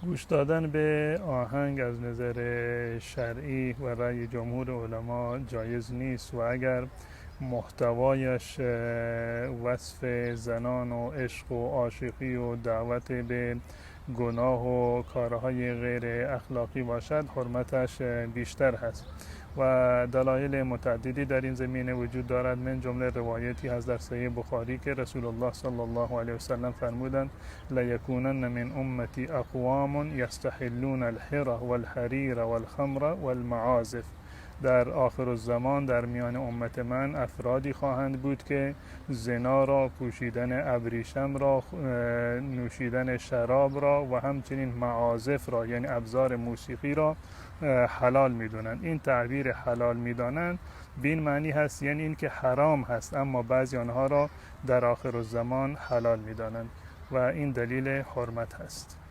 گوش دادن به آهنگ از نظر شرعی و رأی جمهور علما جایز نیست و اگر محتوایش وصف زنان و عشق و عاشقی و دعوت به گناه و کارهای غیر اخلاقی باشد حرمتش بیشتر هست و دلایل متعددی در این زمینه وجود دارد. من جمله روایتی هست در صحیح بخاری که رسول الله صلی الله علیه وسلم فرمودند لیکونن من امتی اقوام یستحلون الحر والحریر والخمر والمعازف. در آخر الزمان در میان امت من افرادی خواهند بود که زنا را، پوشیدن ابریشم را، نوشیدن شراب را و همچنین معازف را یعنی ابزار موسیقی را حلال میدونند. این تعبیر حلال میدانند به این معنی هست یعنی این که حرام هست، اما بعضی آنها را در آخر الزمان حلال میدانند و این دلیل حرمت هست.